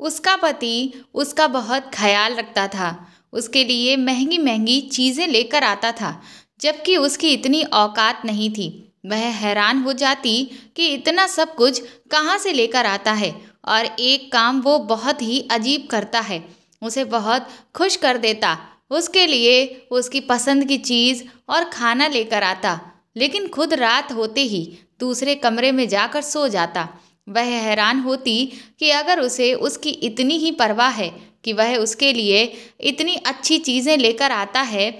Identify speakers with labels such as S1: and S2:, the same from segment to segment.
S1: उसका पति उसका बहुत ख्याल रखता था, उसके लिए महंगी महंगी चीज़ें लेकर आता था, जबकि उसकी इतनी औकात नहीं थी। वह हैरान हो जाती कि इतना सब कुछ कहाँ से लेकर आता है, और एक काम वो बहुत ही अजीब करता है, उसे बहुत खुश कर देता। उसके लिए उसकी पसंद की चीज़ और खाना लेकर आता, लेकिन खुद रात होते ही दूसरे कमरे में जाकर सो जाता। वह हैरान होती कि अगर उसे उसकी इतनी ही परवाह है कि वह उसके लिए इतनी अच्छी चीज़ें लेकर आता है,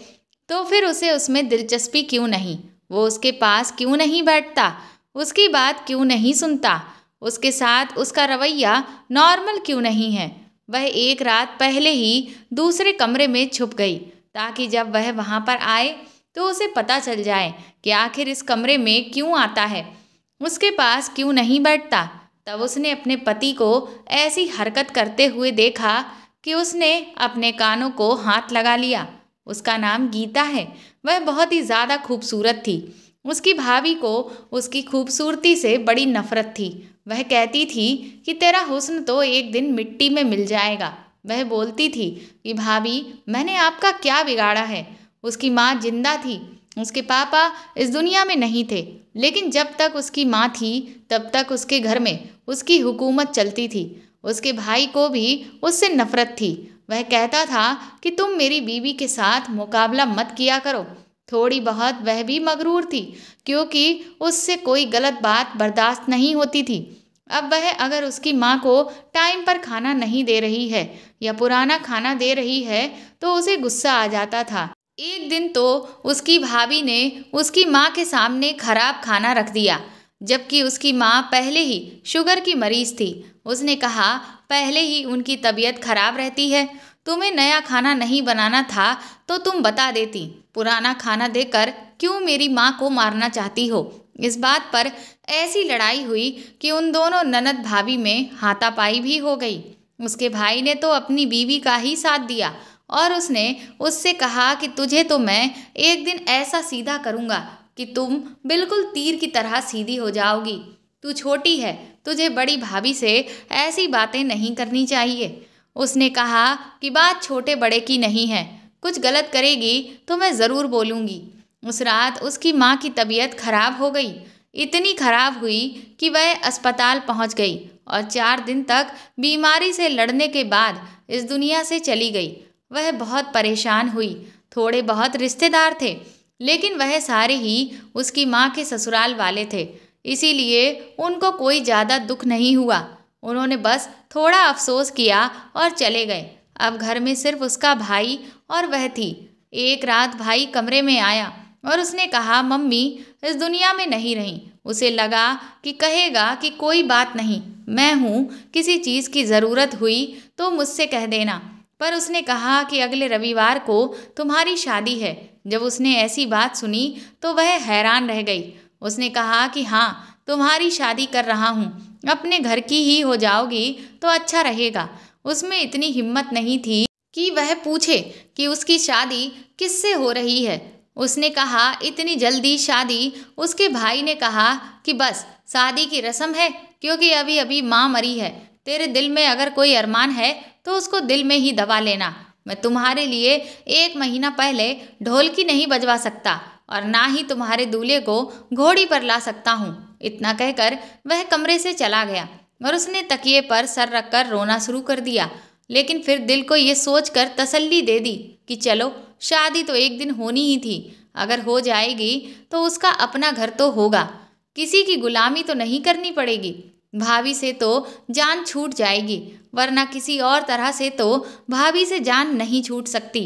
S1: तो फिर उसे उसमें दिलचस्पी क्यों नहीं? वो उसके पास क्यों नहीं बैठता? उसकी बात क्यों नहीं सुनता? उसके साथ उसका रवैया नॉर्मल क्यों नहीं है? वह एक रात पहले ही दूसरे कमरे में छुप गई, ताकि जब वह वहाँ पर आए तो उसे पता चल जाए कि आखिर इस कमरे में क्यों आता है, उसके पास क्यों नहीं बैठता। तब उसने अपने पति को ऐसी हरकत करते हुए देखा कि उसने अपने कानों को हाथ लगा लिया। उसका नाम गीता है। वह बहुत ही ज़्यादा खूबसूरत थी। उसकी भाभी को उसकी खूबसूरती से बड़ी नफरत थी। वह कहती थी कि तेरा हुस्न तो एक दिन मिट्टी में मिल जाएगा। वह बोलती थी कि भाभी, मैंने आपका क्या बिगाड़ा है? उसकी माँ जिंदा थी, उसके पापा इस दुनिया में नहीं थे, लेकिन जब तक उसकी माँ थी तब तक उसके घर में उसकी हुकूमत चलती थी। उसके भाई को भी उससे नफरत थी। वह कहता था कि तुम मेरी बीवी के साथ मुकाबला मत किया करो। थोड़ी बहुत वह भी मगरूर थी, क्योंकि उससे कोई गलत बात बर्दाश्त नहीं होती थी। अब वह अगर उसकी माँ को टाइम पर खाना नहीं दे रही है या पुराना खाना दे रही है तो उसे गुस्सा आ जाता था। एक दिन तो उसकी भाभी ने उसकी माँ के सामने खराब खाना रख दिया, जबकि उसकी माँ पहले ही शुगर की मरीज थी। उसने कहा, पहले ही उनकी तबीयत खराब रहती है, तुम्हें नया खाना नहीं बनाना था तो तुम बता देती। पुराना खाना देकर क्यों मेरी माँ को मारना चाहती हो? इस बात पर ऐसी लड़ाई हुई कि उन दोनों ननद भाभी में हाथापाई भी हो गई। उसके भाई ने तो अपनी बीवी का ही साथ दिया और उसने उससे कहा कि तुझे तो मैं एक दिन ऐसा सीधा करूँगा कि तुम बिल्कुल तीर की तरह सीधी हो जाओगी। तू छोटी है, तुझे बड़ी भाभी से ऐसी बातें नहीं करनी चाहिए। उसने कहा कि बात छोटे बड़े की नहीं है, कुछ गलत करेगी तो मैं ज़रूर बोलूँगी। उस रात उसकी माँ की तबीयत खराब हो गई। इतनी खराब हुई कि वह अस्पताल पहुँच गई और 4 दिन तक बीमारी से लड़ने के बाद इस दुनिया से चली गई। वह बहुत परेशान हुई। थोड़े बहुत रिश्तेदार थे, लेकिन वह सारे ही उसकी माँ के ससुराल वाले थे, इसीलिए उनको कोई ज़्यादा दुख नहीं हुआ। उन्होंने बस थोड़ा अफसोस किया और चले गए। अब घर में सिर्फ उसका भाई और वह थी। एक रात भाई कमरे में आया और उसने कहा, मम्मी इस दुनिया में नहीं रही। उसे लगा कि कहेगा कि कोई बात नहीं, मैं हूँ, किसी चीज़ की ज़रूरत हुई तो मुझसे कह देना। पर उसने कहा कि अगले रविवार को तुम्हारी शादी है। जब उसने ऐसी बात सुनी तो वह हैरान रह गई। उसने कहा कि हाँ, तुम्हारी शादी कर रहा हूँ, अपने घर की ही हो जाओगी तो अच्छा रहेगा। उसमें इतनी हिम्मत नहीं थी कि वह पूछे कि उसकी शादी किससे हो रही है। उसने कहा, इतनी जल्दी शादी? उसके भाई ने कहा कि बस शादी की रस्म है, क्योंकि अभी अभी माँ मरी है। तेरे दिल में अगर कोई अरमान है तो उसको दिल में ही दबा लेना। मैं तुम्हारे लिए 1 महीना पहले ढोलकी नहीं बजवा सकता और ना ही तुम्हारे दूल्हे को घोड़ी पर ला सकता हूँ। इतना कहकर वह कमरे से चला गया और उसने तकिए पर सर रखकर रोना शुरू कर दिया। लेकिन फिर दिल को ये सोचकर तसल्ली दे दी कि चलो, शादी तो एक दिन होनी ही थी। अगर हो जाएगी तो उसका अपना घर तो होगा, किसी की गुलामी तो नहीं करनी पड़ेगी। भाभी से तो जान छूट जाएगी, वरना किसी और तरह से तो भाभी से जान नहीं छूट सकती।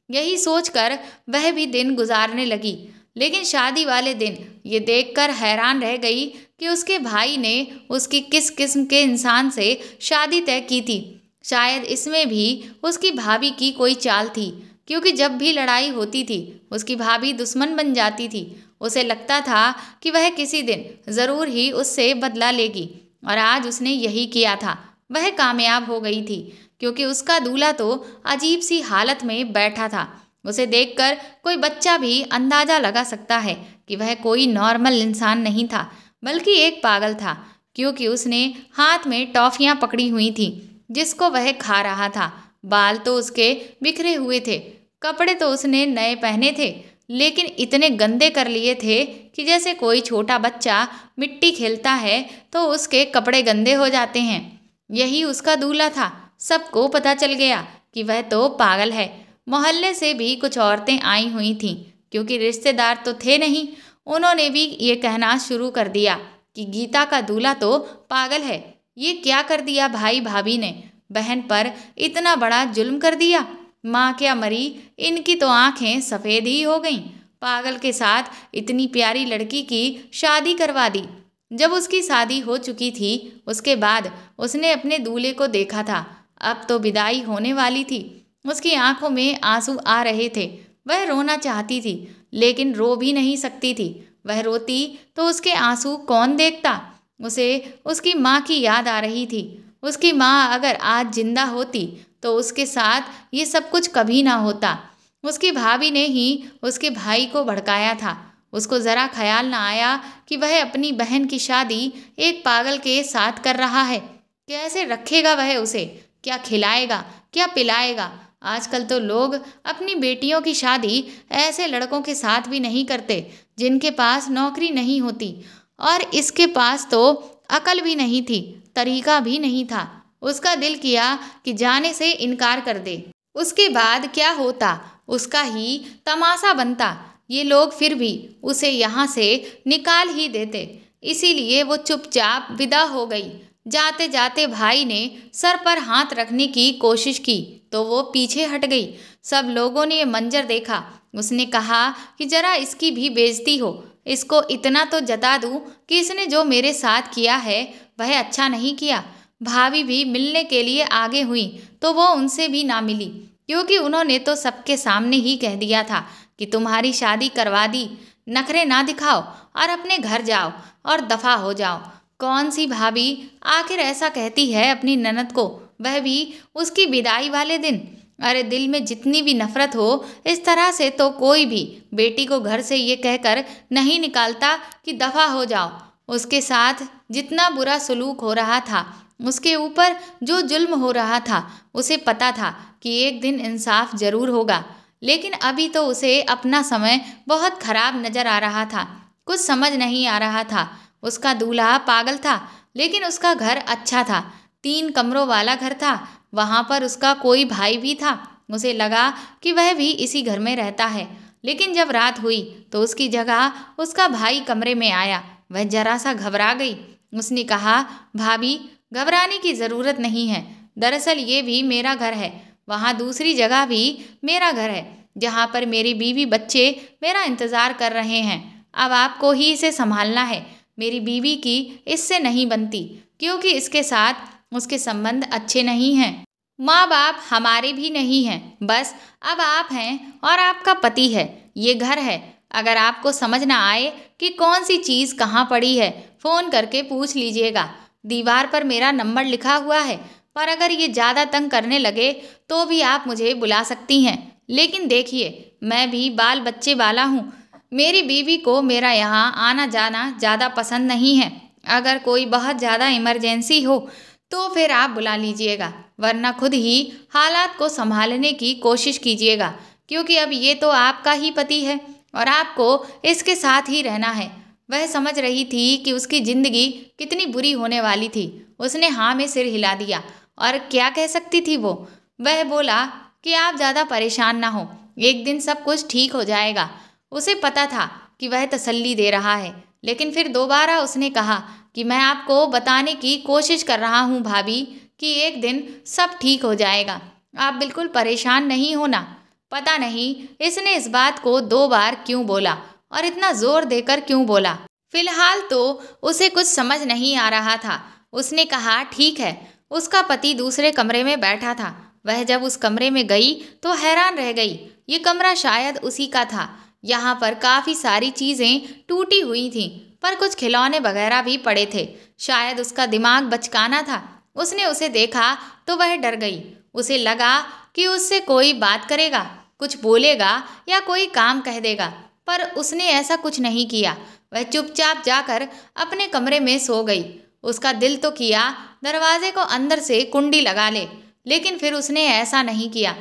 S1: यही सोचकर वह भी दिन गुजारने लगी। लेकिन शादी वाले दिन ये देखकर हैरान रह गई कि उसके भाई ने उसकी किस किस्म के इंसान से शादी तय की थी। शायद इसमें भी उसकी भाभी की कोई चाल थी, क्योंकि जब भी लड़ाई होती थी उसकी भाभी दुश्मन बन जाती थी। उसे लगता था कि वह किसी दिन ज़रूर ही उससे बदला लेगी, और आज उसने यही किया था। वह कामयाब हो गई थी, क्योंकि उसका दूल्हा तो अजीब सी हालत में बैठा था। उसे देखकर कोई बच्चा भी अंदाज़ा लगा सकता है कि वह कोई नॉर्मल इंसान नहीं था, बल्कि एक पागल था, क्योंकि उसने हाथ में टॉफ़ियाँ पकड़ी हुई थी। जिसको वह खा रहा था। बाल तो उसके बिखरे हुए थे, कपड़े तो उसने नए पहने थे, लेकिन इतने गंदे कर लिए थे कि जैसे कोई छोटा बच्चा मिट्टी खेलता है तो उसके कपड़े गंदे हो जाते हैं। यही उसका दूल्हा था। सबको पता चल गया कि वह तो पागल है। मोहल्ले से भी कुछ औरतें आई हुई थीं, क्योंकि रिश्तेदार तो थे नहीं। उन्होंने भी ये कहना शुरू कर दिया कि गीता का दूल्हा तो पागल है। ये क्या कर दिया भाई भाभी ने, बहन पर इतना बड़ा जुल्म कर दिया। माँ क्या मरी, इनकी तो आंखें सफ़ेद ही हो गईं। पागल के साथ इतनी प्यारी लड़की की शादी करवा दी। जब उसकी शादी हो चुकी थी, उसके बाद उसने अपने दूल्हे को देखा था। अब तो विदाई होने वाली थी। उसकी आंखों में आंसू आ रहे थे। वह रोना चाहती थी, लेकिन रो भी नहीं सकती थी। वह रोती तो उसके आंसू कौन देखता। उसे उसकी माँ की याद आ रही थी। उसकी माँ अगर आज जिंदा होती तो उसके साथ ये सब कुछ कभी ना होता। उसकी भाभी ने ही उसके भाई को भड़काया था। उसको ज़रा ख्याल ना आया कि वह अपनी बहन की शादी एक पागल के साथ कर रहा है। कैसे रखेगा वह उसे, क्या खिलाएगा, क्या पिलाएगा। आजकल तो लोग अपनी बेटियों की शादी ऐसे लड़कों के साथ भी नहीं करते जिनके पास नौकरी नहीं होती, और इसके पास तो अकल भी नहीं थी, तरीका भी नहीं था। उसका दिल किया कि जाने से इनकार कर दे। उसके बाद क्या होता, उसका ही तमाशा बनता। ये लोग फिर भी उसे यहाँ से निकाल ही देते। इसीलिए वो चुपचाप विदा हो गई। जाते जाते भाई ने सर पर हाथ रखने की कोशिश की तो वो पीछे हट गई। सब लोगों ने ये मंजर देखा। उसने कहा कि जरा इसकी भी बेइज्जती हो, इसको इतना तो जता दूं कि इसने जो मेरे साथ किया है वह अच्छा नहीं किया। भाभी भी मिलने के लिए आगे हुई तो वो उनसे भी ना मिली, क्योंकि उन्होंने तो सबके सामने ही कह दिया था कि तुम्हारी शादी करवा दी, नखरे ना दिखाओ और अपने घर जाओ और दफा हो जाओ। कौन सी भाभी आखिर ऐसा कहती है अपनी ननद को, वह भी उसकी विदाई वाले दिन। अरे दिल में जितनी भी नफरत हो, इस तरह से तो कोई भी बेटी को घर से ये कहकर नहीं निकालता कि दफा हो जाओ। उसके साथ जितना बुरा सलूक हो रहा था, उसके ऊपर जो जुल्म हो रहा था, उसे पता था कि एक दिन इंसाफ जरूर होगा। लेकिन अभी तो उसे अपना समय बहुत खराब नजर आ रहा था। कुछ समझ नहीं आ रहा था। उसका दूल्हा पागल था, लेकिन उसका घर अच्छा था। 3 कमरों वाला घर था। वहाँ पर उसका कोई भाई भी था। उसे लगा कि वह भी इसी घर में रहता है। लेकिन जब रात हुई तो उसकी जगह उसका भाई कमरे में आया। वह जरा सा घबरा गई। उसने कहा, भाभी घबराने की ज़रूरत नहीं है। दरअसल ये भी मेरा घर है। वहाँ दूसरी जगह भी मेरा घर है, जहाँ पर मेरी बीवी बच्चे मेरा इंतज़ार कर रहे हैं। अब आपको ही इसे संभालना है। मेरी बीवी की इससे नहीं बनती, क्योंकि इसके साथ उसके संबंध अच्छे नहीं हैं। माँ बाप हमारे भी नहीं हैं, बस अब आप हैं और आपका पति है। ये घर है। अगर आपको समझ ना आए कि कौन सी चीज़ कहाँ पड़ी है, फ़ोन करके पूछ लीजिएगा। दीवार पर मेरा नंबर लिखा हुआ है, पर अगर ये ज़्यादा तंग करने लगे तो भी आप मुझे बुला सकती हैं। लेकिन देखिए, मैं भी बाल बच्चे वाला हूँ। मेरी बीवी को मेरा यहाँ आना जाना ज़्यादा पसंद नहीं है। अगर कोई बहुत ज़्यादा इमरजेंसी हो तो फिर आप बुला लीजिएगा, वरना खुद ही हालात को संभालने की कोशिश कीजिएगा, क्योंकि अब ये तो आपका ही पति है और आपको इसके साथ ही रहना है। वह समझ रही थी कि उसकी ज़िंदगी कितनी बुरी होने वाली थी। उसने हाँ में सिर हिला दिया। और क्या कह सकती थी वो? वह बोला कि आप ज़्यादा परेशान ना हो, एक दिन सब कुछ ठीक हो जाएगा। उसे पता था कि वह तसल्ली दे रहा है, लेकिन फिर दोबारा उसने कहा कि मैं आपको बताने की कोशिश कर रहा हूँ भाभी कि एक दिन सब ठीक हो जाएगा। आप बिल्कुल परेशान नहीं होना। पता नहीं इसने इस बात को 2 बार क्यों बोला और इतना जोर देकर क्यों बोला। फिलहाल तो उसे कुछ समझ नहीं आ रहा था। उसने कहा, ठीक है। उसका पति दूसरे कमरे में बैठा था। वह जब उस कमरे में गई तो हैरान रह गई। ये कमरा शायद उसी का था। यहाँ पर काफ़ी सारी चीज़ें टूटी हुई थीं, पर कुछ खिलौने वगैरह भी पड़े थे। शायद उसका दिमाग बचकाना था। उसने उसे देखा तो वह डर गई। उसे लगा कि उससे कोई बात करेगा, कुछ बोलेगा या कोई काम कह देगा, पर उसने ऐसा कुछ नहीं किया। वह चुपचाप जाकर अपने कमरे में सो गई। उसका दिल तो किया दरवाजे को अंदर से कुंडी लगा ले, लेकिन फिर उसने ऐसा नहीं किया।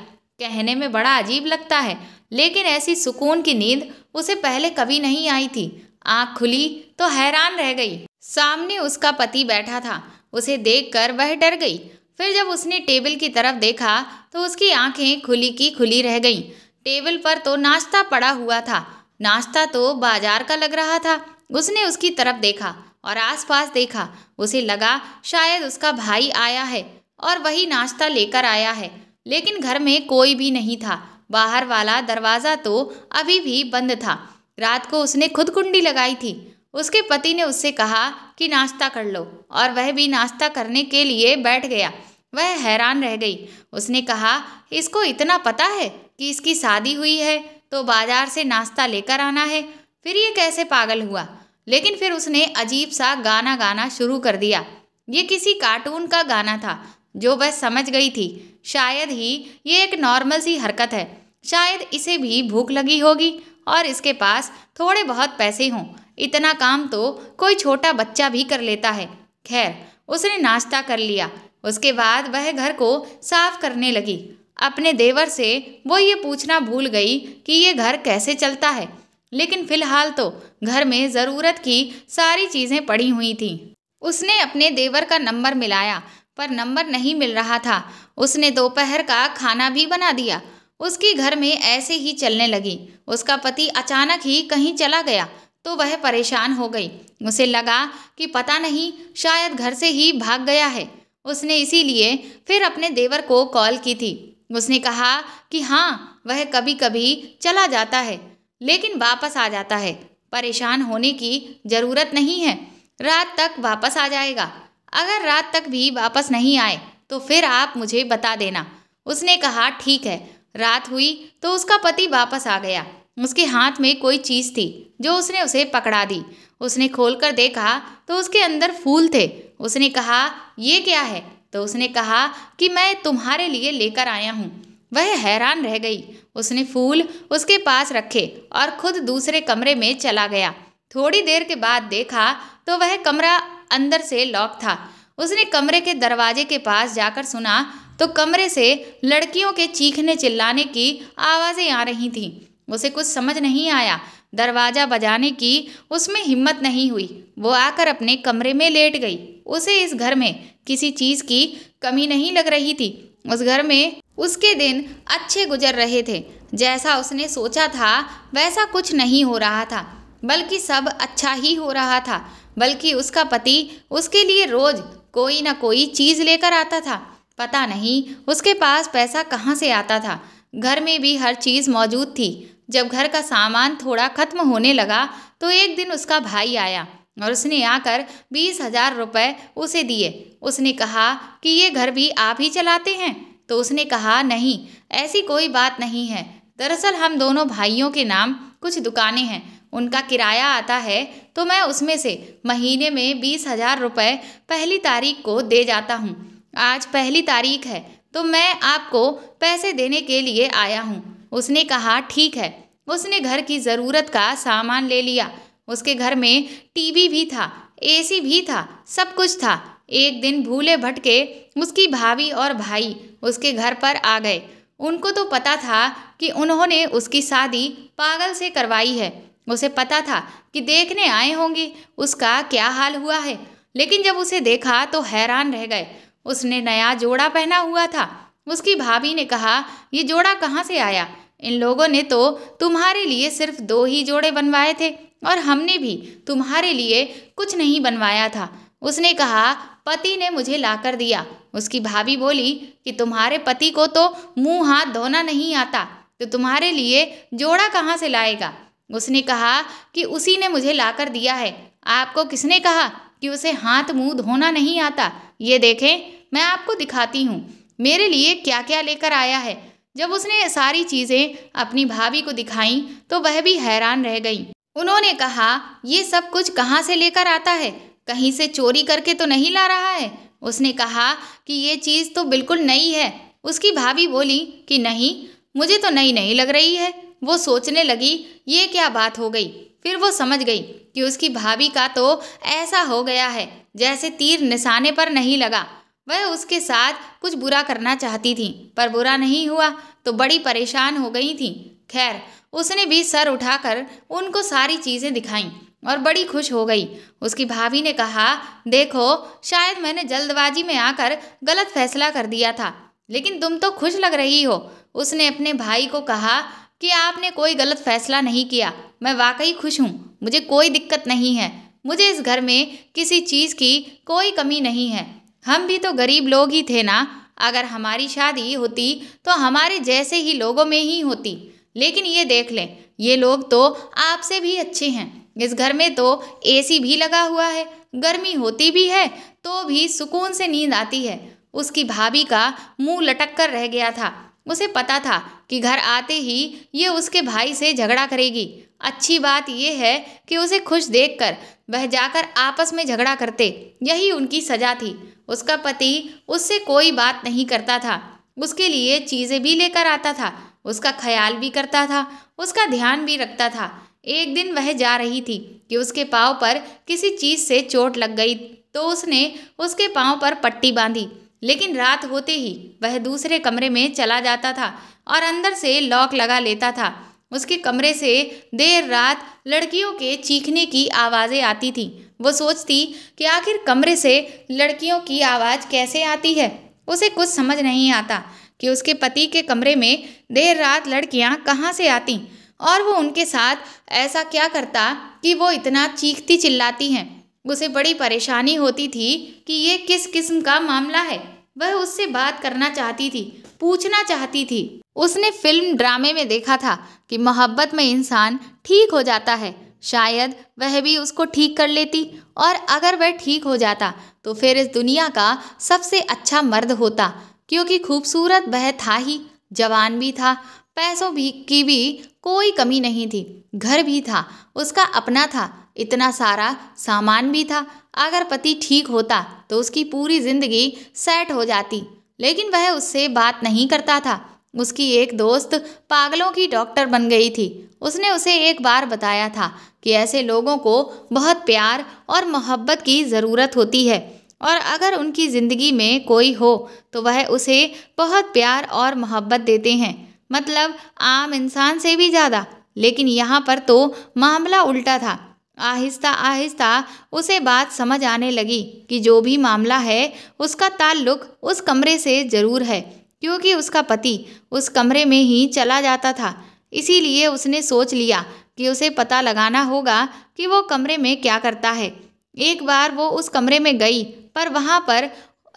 S1: कहने में बड़ा अजीब लगता है, लेकिन ऐसी सुकून की नींद उसे पहले कभी नहीं आई थी। आंख खुली तो हैरान रह गई। सामने उसका पति बैठा था। उसे देखकर वह डर गई। फिर जब उसने टेबल की तरफ देखा तो उसकी आंखें खुली की खुली रह गईं। टेबल पर तो नाश्ता पड़ा हुआ था। नाश्ता तो बाजार का लग रहा था। उसने उसकी तरफ देखा और आसपास देखा। उसे लगा शायद उसका भाई आया है और वही नाश्ता लेकर आया है, लेकिन घर में कोई भी नहीं था। बाहर वाला दरवाज़ा तो अभी भी बंद था। रात को उसने खुद कुंडी लगाई थी। उसके पति ने उससे कहा कि नाश्ता कर लो, और वह भी नाश्ता करने के लिए बैठ गया। वह हैरान रह गई। उसने कहा, इसको इतना पता है कि इसकी शादी हुई है तो बाजार से नाश्ता लेकर आना है, फिर ये कैसे पागल हुआ। लेकिन फिर उसने अजीब सा गाना गाना शुरू कर दिया। ये किसी कार्टून का गाना था जो वह समझ गई थी। शायद ही ये एक नॉर्मल सी हरकत है। शायद इसे भी भूख लगी होगी और इसके पास थोड़े बहुत पैसे हों। इतना काम तो कोई छोटा बच्चा भी कर लेता है। खैर, उसने नाश्ता कर लिया। उसके बाद वह घर को साफ करने लगी। अपने देवर से वो ये पूछना भूल गई कि ये घर कैसे चलता है, लेकिन फिलहाल तो घर में ज़रूरत की सारी चीज़ें पड़ी हुई थीं। उसने अपने देवर का नंबर मिलाया, पर नंबर नहीं मिल रहा था। उसने दोपहर का खाना भी बना दिया। उसकी घर में ऐसे ही चलने लगी। उसका पति अचानक ही कहीं चला गया तो वह परेशान हो गई। उसे लगा कि पता नहीं शायद घर से ही भाग गया है। उसने इसीलिए फिर अपने देवर को कॉल की थी। उसने कहा कि हाँ, वह कभी कभी चला जाता है लेकिन वापस आ जाता है। परेशान होने की ज़रूरत नहीं है, रात तक वापस आ जाएगा। अगर रात तक भी वापस नहीं आए तो फिर आप मुझे बता देना। उसने कहा ठीक है। रात हुई तो उसका पति वापस आ गया। उसके हाथ में कोई चीज़ थी जो उसने उसे पकड़ा दी। उसने खोलकर देखा तो उसके अंदर फूल थे। उसने कहा, ये क्या है? तो उसने कहा कि मैं तुम्हारे लिए लेकर आया हूँ। वह हैरान रह गई। उसने फूल उसके पास रखे और खुद दूसरे कमरे में चला गया। थोड़ी देर के बाद देखा तो वह कमरा अंदर से लॉक था। उसने कमरे के दरवाजे के पास जाकर सुना तो कमरे से लड़कियों के चीखने चिल्लाने की आवाज़ें आ रही थीं। उसे कुछ समझ नहीं आया। दरवाज़ा बजाने की उसमें हिम्मत नहीं हुई। वो आकर अपने कमरे में लेट गई। उसे इस घर में किसी चीज़ की कमी नहीं लग रही थी। उस घर में उसके दिन अच्छे गुजर रहे थे। जैसा उसने सोचा था वैसा कुछ नहीं हो रहा था, बल्कि सब अच्छा ही हो रहा था। बल्कि उसका पति उसके लिए रोज़ कोई ना कोई चीज़ लेकर आता था। पता नहीं उसके पास पैसा कहाँ से आता था। घर में भी हर चीज़ मौजूद थी। जब घर का सामान थोड़ा खत्म होने लगा तो एक दिन उसका भाई आया और उसने आकर 20,000 रुपये उसे दिए। उसने कहा कि ये घर भी आप ही चलाते हैं? तो उसने कहा, नहीं, ऐसी कोई बात नहीं है। दरअसल हम दोनों भाइयों के नाम कुछ दुकानें हैं, उनका किराया आता है तो मैं उसमें से महीने में 20,000 रुपये पहली तारीख को दे जाता हूँ। आज पहली तारीख है तो मैं आपको पैसे देने के लिए आया हूँ। उसने कहा ठीक है। उसने घर की ज़रूरत का सामान ले लिया। उसके घर में टीवी भी था, एसी भी था, सब कुछ था। एक दिन भूले भटके उसकी भाभी और भाई उसके घर पर आ गए। उनको तो पता था कि उन्होंने उसकी शादी पागल से करवाई है। उसे पता था कि देखने आए होंगे उसका क्या हाल हुआ है, लेकिन जब उसे देखा तो हैरान रह गए। उसने नया जोड़ा पहना हुआ था। उसकी भाभी ने कहा, ये जोड़ा कहाँ से आया? इन लोगों ने तो तुम्हारे लिए सिर्फ 2 ही जोड़े बनवाए थे और हमने भी तुम्हारे लिए कुछ नहीं बनवाया था। उसने कहा, पति ने मुझे लाकर दिया। उसकी भाभी बोली कि तुम्हारे पति को तो मुंह हाथ धोना नहीं आता, तो तुम्हारे लिए जोड़ा कहाँ से लाएगा? उसने कहा कि उसी ने मुझे लाकर दिया है। आपको किसने कहा कि उसे हाथ मुंह धोना नहीं आता? ये देखें, मैं आपको दिखाती हूँ मेरे लिए क्या क्या लेकर आया है। जब उसने सारी चीज़ें अपनी भाभी को दिखाईं तो वह भी हैरान रह गई। उन्होंने कहा, ये सब कुछ कहाँ से लेकर आता है? कहीं से चोरी करके तो नहीं ला रहा है? उसने कहा कि ये चीज़ तो बिल्कुल नई है। उसकी भाभी बोली कि नहीं, मुझे तो नई नहीं लग रही है। वो सोचने लगी ये क्या बात हो गई। फिर वो समझ गई कि उसकी भाभी का तो ऐसा हो गया है जैसे तीर निशाने पर नहीं लगा। वह उसके साथ कुछ बुरा करना चाहती थी पर बुरा नहीं हुआ तो बड़ी परेशान हो गई थी। खैर, उसने भी सर उठाकर उनको सारी चीज़ें दिखाईं और बड़ी खुश हो गई। उसकी भाभी ने कहा, देखो, शायद मैंने जल्दबाजी में आकर गलत फैसला कर दिया था, लेकिन तुम तो खुश लग रही हो। उसने अपने भाई को कहा कि आपने कोई गलत फैसला नहीं किया, मैं वाकई खुश हूँ, मुझे कोई दिक्कत नहीं है, मुझे इस घर में किसी चीज़ की कोई कमी नहीं है। हम भी तो गरीब लोग ही थे ना, अगर हमारी शादी होती तो हमारे जैसे ही लोगों में ही होती। लेकिन ये देख लें, ये लोग तो आपसे भी अच्छे हैं। इस घर में तो एसी भी लगा हुआ है, गर्मी होती भी है तो भी सुकून से नींद आती है। उसकी भाभी का मुंह लटक कर रह गया था। उसे पता था कि घर आते ही ये उसके भाई से झगड़ा करेगी। अच्छी बात यह है कि उसे खुश देखकर वह जाकर आपस में झगड़ा करते, यही उनकी सजा थी। उसका पति उससे कोई बात नहीं करता था, उसके लिए चीज़ें भी लेकर आता था, उसका ख्याल भी करता था, उसका ध्यान भी रखता था। एक दिन वह जा रही थी कि उसके पाँव पर किसी चीज़ से चोट लग गई तो उसने उसके पाँव पर पट्टी बांधी, लेकिन रात होते ही वह दूसरे कमरे में चला जाता था और अंदर से लॉक लगा लेता था। उसके कमरे से देर रात लड़कियों के चीखने की आवाज़ें आती थीं। वो सोचती कि आखिर कमरे से लड़कियों की आवाज़ कैसे आती है। उसे कुछ समझ नहीं आता कि उसके पति के कमरे में देर रात लड़कियां कहाँ से आती और वो उनके साथ ऐसा क्या करता कि वो इतना चीखती चिल्लाती हैं। उसे बड़ी परेशानी होती थी कि ये किस किस्म का मामला है। वह उससे बात करना चाहती थी, पूछना चाहती थी। उसने फिल्म ड्रामे में देखा था कि मोहब्बत में इंसान ठीक हो जाता है, शायद वह भी उसको ठीक कर लेती, और अगर वह ठीक हो जाता तो फिर इस दुनिया का सबसे अच्छा मर्द होता, क्योंकि खूबसूरत वह था ही, जवान भी था, पैसों की भी कोई कमी नहीं थी, घर भी था, उसका अपना था, इतना सारा सामान भी था। अगर पति ठीक होता तो उसकी पूरी जिंदगी सेट हो जाती, लेकिन वह उससे बात नहीं करता था। उसकी एक दोस्त पागलों की डॉक्टर बन गई थी। उसने उसे एक बार बताया था कि ऐसे लोगों को बहुत प्यार और मोहब्बत की ज़रूरत होती है, और अगर उनकी ज़िंदगी में कोई हो तो वह उसे बहुत प्यार और मोहब्बत देते हैं, मतलब आम इंसान से भी ज़्यादा। लेकिन यहाँ पर तो मामला उल्टा था। आहिस्ता आहिस्ता उसे बात समझ आने लगी कि जो भी मामला है उसका ताल्लुक उस कमरे से ज़रूर है, क्योंकि उसका पति उस कमरे में ही चला जाता था। इसीलिए उसने सोच लिया कि उसे पता लगाना होगा कि वो कमरे में क्या करता है। एक बार वो उस कमरे में गई, पर वहाँ पर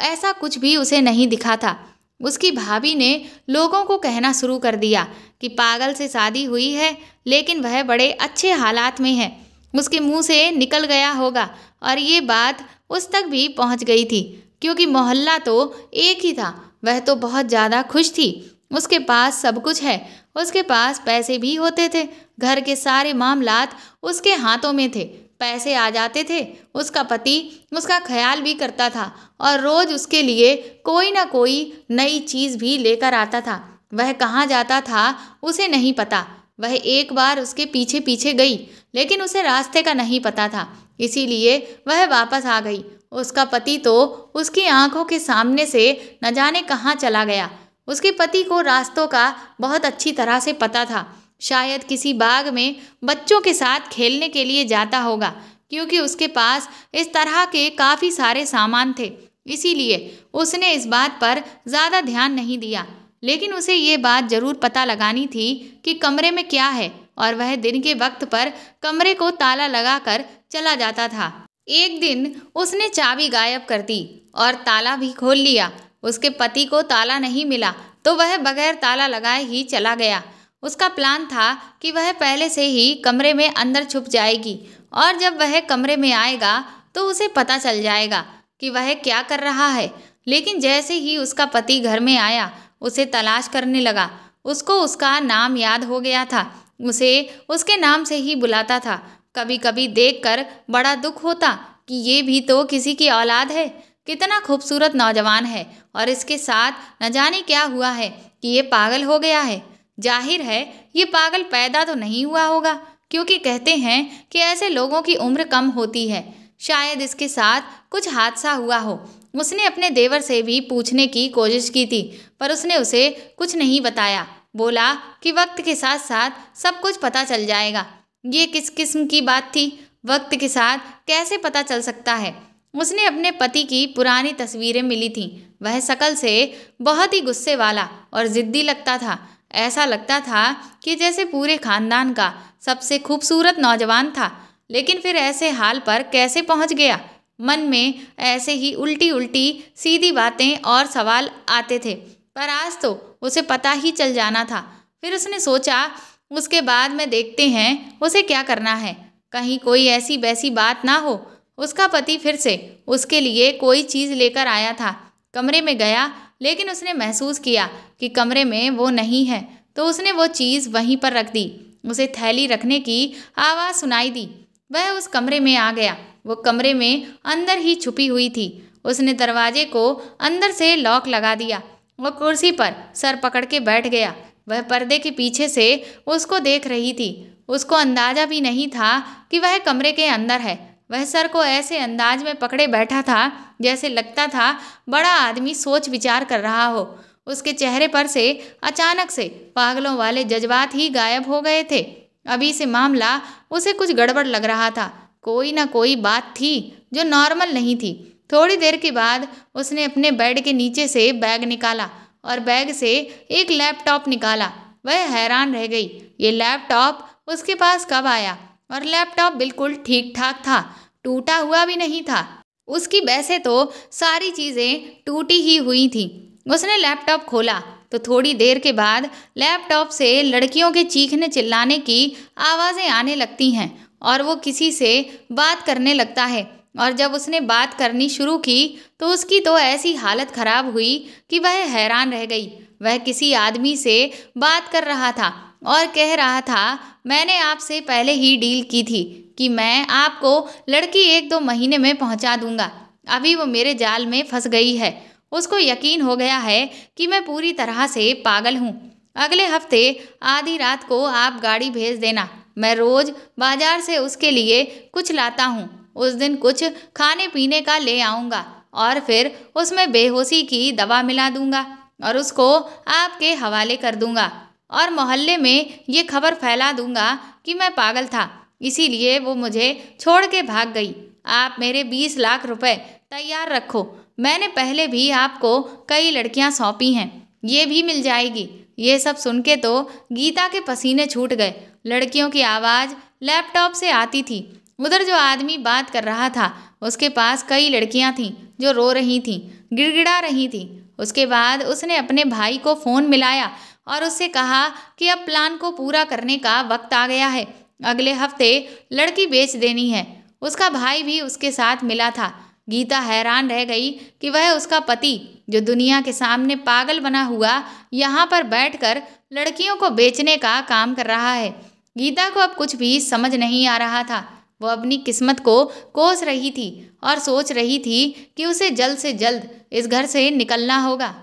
S1: ऐसा कुछ भी उसे नहीं दिखा था। उसकी भाभी ने लोगों को कहना शुरू कर दिया कि पागल से शादी हुई है, लेकिन वह बड़े अच्छे हालात में है, उसके मुंह से निकल गया होगा। और ये बात उस तक भी पहुंच गई थी, क्योंकि मोहल्ला तो एक ही था। वह तो बहुत ज़्यादा खुश थी, उसके पास सब कुछ है, उसके पास पैसे भी होते थे, घर के सारे मामलात उसके हाथों में थे, पैसे आ जाते थे, उसका पति उसका ख्याल भी करता था और रोज़ उसके लिए कोई ना कोई नई चीज़ भी लेकर आता था। वह कहाँ जाता था उसे नहीं पता। वह एक बार उसके पीछे पीछे गई, लेकिन उसे रास्ते का नहीं पता था, इसीलिए वह वापस आ गई। उसका पति तो उसकी आंखों के सामने से न जाने कहाँ चला गया। उसके पति को रास्तों का बहुत अच्छी तरह से पता था। शायद किसी बाग में बच्चों के साथ खेलने के लिए जाता होगा, क्योंकि उसके पास इस तरह के काफ़ी सारे सामान थे, इसीलिए उसने इस बात पर ज़्यादा ध्यान नहीं दिया। लेकिन उसे ये बात ज़रूर पता लगानी थी कि कमरे में क्या है, और वह दिन के वक्त पर कमरे को ताला लगाकर चला जाता था। एक दिन उसने चाबी गायब कर दी और ताला भी खोल लिया। उसके पति को ताला नहीं मिला तो वह बगैर ताला लगाए ही चला गया। उसका प्लान था कि वह पहले से ही कमरे में अंदर छुप जाएगी, और जब वह कमरे में आएगा तो उसे पता चल जाएगा कि वह क्या कर रहा है। लेकिन जैसे ही उसका पति घर में आया, उसे तलाश करने लगा। उसको उसका नाम याद हो गया था, उसे उसके नाम से ही बुलाता था। कभी कभी देखकर बड़ा दुख होता कि ये भी तो किसी की औलाद है, कितना खूबसूरत नौजवान है, और इसके साथ न जाने क्या हुआ है कि ये पागल हो गया है। जाहिर है ये पागल पैदा तो नहीं हुआ होगा, क्योंकि कहते हैं कि ऐसे लोगों की उम्र कम होती है। शायद इसके साथ कुछ हादसा हुआ हो। उसने अपने देवर से भी पूछने की कोशिश की थी, पर उसने उसे कुछ नहीं बताया। बोला कि वक्त के साथ साथ सब कुछ पता चल जाएगा। ये किस किस्म की बात थी? वक्त के साथ कैसे पता चल सकता है? उसने अपने पति की पुरानी तस्वीरें मिली थीं। वह शकल से बहुत ही गुस्से वाला और जिद्दी लगता था। ऐसा लगता था कि जैसे पूरे खानदान का सबसे खूबसूरत नौजवान था। लेकिन फिर ऐसे हाल पर कैसे पहुंच गया? मन में ऐसे ही उल्टी उल्टी सीधी बातें और सवाल आते थे, पर आज तो उसे पता ही चल जाना था। फिर उसने सोचा, उसके बाद में देखते हैं उसे क्या करना है। कहीं कोई ऐसी वैसी बात ना हो। उसका पति फिर से उसके लिए कोई चीज़ लेकर आया था। कमरे में गया, लेकिन उसने महसूस किया कि कमरे में वो नहीं है, तो उसने वो चीज़ वहीं पर रख दी। उसे थैली रखने की आवाज़ सुनाई दी। वह उस कमरे में आ गया। वो कमरे में अंदर ही छुपी हुई थी। उसने दरवाजे को अंदर से लॉक लगा दिया। वो कुर्सी पर सर पकड़ के बैठ गया। वह पर्दे के पीछे से उसको देख रही थी। उसको अंदाजा भी नहीं था कि वह कमरे के अंदर है। वह सर को ऐसे अंदाज में पकड़े बैठा था जैसे लगता था बड़ा आदमी सोच विचार कर रहा हो। उसके चेहरे पर से अचानक से पागलों वाले जज्बात ही गायब हो गए थे। अभी से मामला उसे कुछ गड़बड़ लग रहा था। कोई ना कोई बात थी जो नॉर्मल नहीं थी। थोड़ी देर के बाद उसने अपने बेड के नीचे से बैग निकाला और बैग से एक लैपटॉप निकाला। वह हैरान रह गई। ये लैपटॉप उसके पास कब आया? और लैपटॉप बिल्कुल ठीक ठाक था, टूटा हुआ भी नहीं था। उसकी वैसे तो सारी चीज़ें टूटी ही हुई थी। उसने लैपटॉप खोला तो थोड़ी देर के बाद लैपटॉप से लड़कियों के चीखने चिल्लाने की आवाज़ें आने लगती हैं और वो किसी से बात करने लगता है। और जब उसने बात करनी शुरू की तो उसकी तो ऐसी हालत खराब हुई कि वह हैरान रह गई। वह किसी आदमी से बात कर रहा था और कह रहा था, मैंने आपसे पहले ही डील की थी कि मैं आपको लड़की 1-2 महीने में पहुंचा दूंगा। अभी वो मेरे जाल में फंस गई है। उसको यकीन हो गया है कि मैं पूरी तरह से पागल हूँ। अगले हफ्ते आधी रात को आप गाड़ी भेज देना। मैं रोज़ बाजार से उसके लिए कुछ लाता हूँ। उस दिन कुछ खाने पीने का ले आऊँगा और फिर उसमें बेहोशी की दवा मिला दूंगा और उसको आपके हवाले कर दूंगा और मोहल्ले में ये खबर फैला दूंगा कि मैं पागल था, इसीलिए वो मुझे छोड़ के भाग गई। आप मेरे 20 लाख रुपए तैयार रखो। मैंने पहले भी आपको कई लड़कियां सौंपी हैं, ये भी मिल जाएगी। ये सब सुन के तो गीता के पसीने छूट गए। लड़कियों की आवाज़ लैपटॉप से आती थी। उधर जो आदमी बात कर रहा था उसके पास कई लड़कियां थीं जो रो रही थीं, गिड़गिड़ा रही थीं। उसके बाद उसने अपने भाई को फ़ोन मिलाया और उससे कहा कि अब प्लान को पूरा करने का वक्त आ गया है। अगले हफ्ते लड़की बेच देनी है। उसका भाई भी उसके साथ मिला था। गीता हैरान रह गई कि वह उसका पति जो दुनिया के सामने पागल बना हुआ यहाँ पर बैठकर लड़कियों को बेचने का काम कर रहा है। गीता को अब कुछ भी समझ नहीं आ रहा था। वो अपनी किस्मत को कोस रही थी और सोच रही थी कि उसे जल्द से जल्द इस घर से निकलना होगा,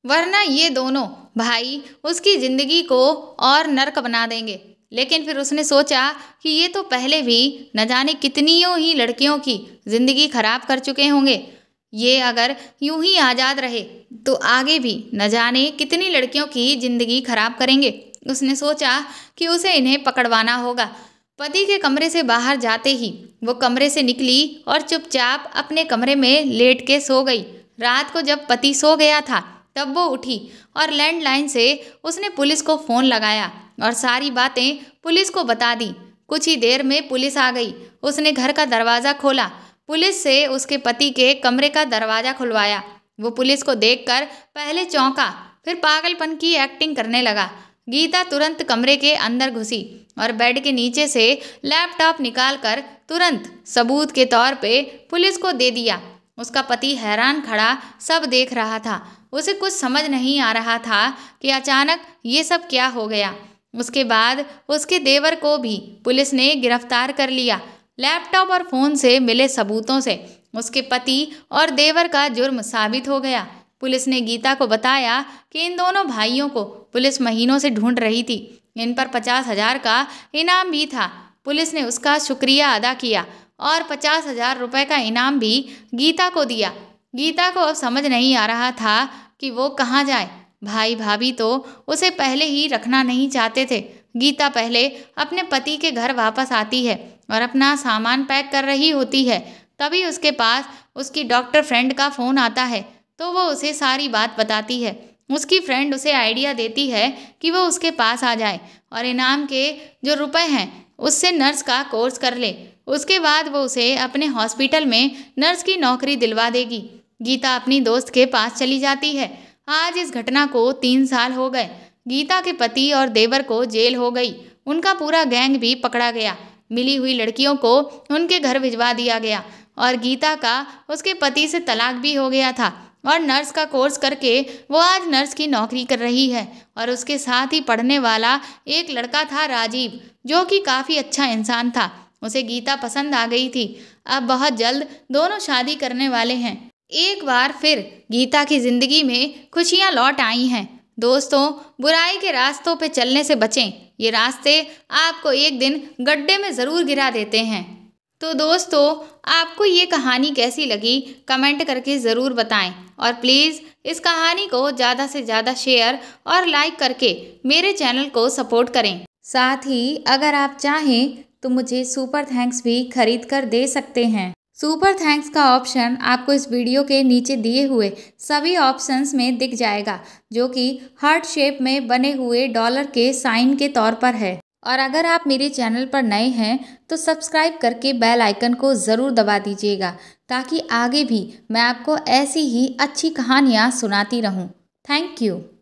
S1: वरना ये दोनों भाई उसकी ज़िंदगी को और नर्क बना देंगे। लेकिन फिर उसने सोचा कि ये तो पहले भी न जाने कितनियों ही लड़कियों की ज़िंदगी खराब कर चुके होंगे। ये अगर यूं ही आज़ाद रहे तो आगे भी न जाने कितनी लड़कियों की ज़िंदगी खराब करेंगे। उसने सोचा कि उसे इन्हें पकड़वाना होगा। पति के कमरे से बाहर जाते ही वो कमरे से निकली और चुपचाप अपने कमरे में लेट के सो गई। रात को जब पति सो गया था तब वो उठी और लैंडलाइन से उसने पुलिस को फ़ोन लगाया और सारी बातें पुलिस को बता दी। कुछ ही देर में पुलिस आ गई। उसने घर का दरवाज़ा खोला। पुलिस से उसके पति के कमरे का दरवाज़ा खुलवाया। वो पुलिस को देखकर पहले चौंका, फिर पागलपन की एक्टिंग करने लगा। गीता तुरंत कमरे के अंदर घुसी और बेड के नीचे से लैपटॉप निकालकर तुरंत सबूत के तौर पे पुलिस को दे दिया। उसका पति हैरान खड़ा सब देख रहा था। उसे कुछ समझ नहीं आ रहा था कि अचानक ये सब क्या हो गया। उसके बाद उसके देवर को भी पुलिस ने गिरफ्तार कर लिया। लैपटॉप और फ़ोन से मिले सबूतों से उसके पति और देवर का जुर्म साबित हो गया। पुलिस ने गीता को बताया कि इन दोनों भाइयों को पुलिस महीनों से ढूंढ रही थी। इन पर 50,000 का इनाम भी था। पुलिस ने उसका शुक्रिया अदा किया और 50,000 रुपये का इनाम भी गीता को दिया। गीता को अब समझ नहीं आ रहा था कि वो कहाँ जाए। भाई भाभी तो उसे पहले ही रखना नहीं चाहते थे। गीता पहले अपने पति के घर वापस आती है और अपना सामान पैक कर रही होती है। तभी उसके पास उसकी डॉक्टर फ्रेंड का फ़ोन आता है तो वो उसे सारी बात बताती है। उसकी फ्रेंड उसे आइडिया देती है कि वो उसके पास आ जाए और इनाम के जो रुपए हैं उससे नर्स का कोर्स कर ले। उसके बाद वो उसे अपने हॉस्पिटल में नर्स की नौकरी दिलवा देगी। गीता अपनी दोस्त के पास चली जाती है। आज इस घटना को 3 साल हो गए। गीता के पति और देवर को जेल हो गई। उनका पूरा गैंग भी पकड़ा गया। मिली हुई लड़कियों को उनके घर भिजवा दिया गया और गीता का उसके पति से तलाक भी हो गया था और नर्स का कोर्स करके वो आज नर्स की नौकरी कर रही है। और उसके साथ ही पढ़ने वाला एक लड़का था राजीव, जो कि काफ़ी अच्छा इंसान था। उसे गीता पसंद आ गई थी। अब बहुत जल्द दोनों शादी करने वाले हैं। एक बार फिर गीता की ज़िंदगी में खुशियाँ लौट आई हैं। दोस्तों, बुराई के रास्तों पे चलने से बचें। ये रास्ते आपको एक दिन गड्ढे में ज़रूर गिरा देते हैं। तो दोस्तों, आपको ये कहानी कैसी लगी कमेंट करके ज़रूर बताएं और प्लीज़ इस कहानी को ज़्यादा से ज़्यादा शेयर और लाइक करके मेरे चैनल को सपोर्ट करें। साथ ही अगर आप चाहें तो मुझे सुपर थैंक्स भी खरीद कर दे सकते हैं। सुपर थैंक्स का ऑप्शन आपको इस वीडियो के नीचे दिए हुए सभी ऑप्शंस में दिख जाएगा, जो कि हार्ट शेप में बने हुए डॉलर के साइन के तौर पर है। और अगर आप मेरे चैनल पर नए हैं तो सब्सक्राइब करके बेल आइकन को ज़रूर दबा दीजिएगा, ताकि आगे भी मैं आपको ऐसी ही अच्छी कहानियाँ सुनाती रहूँ। Thank you.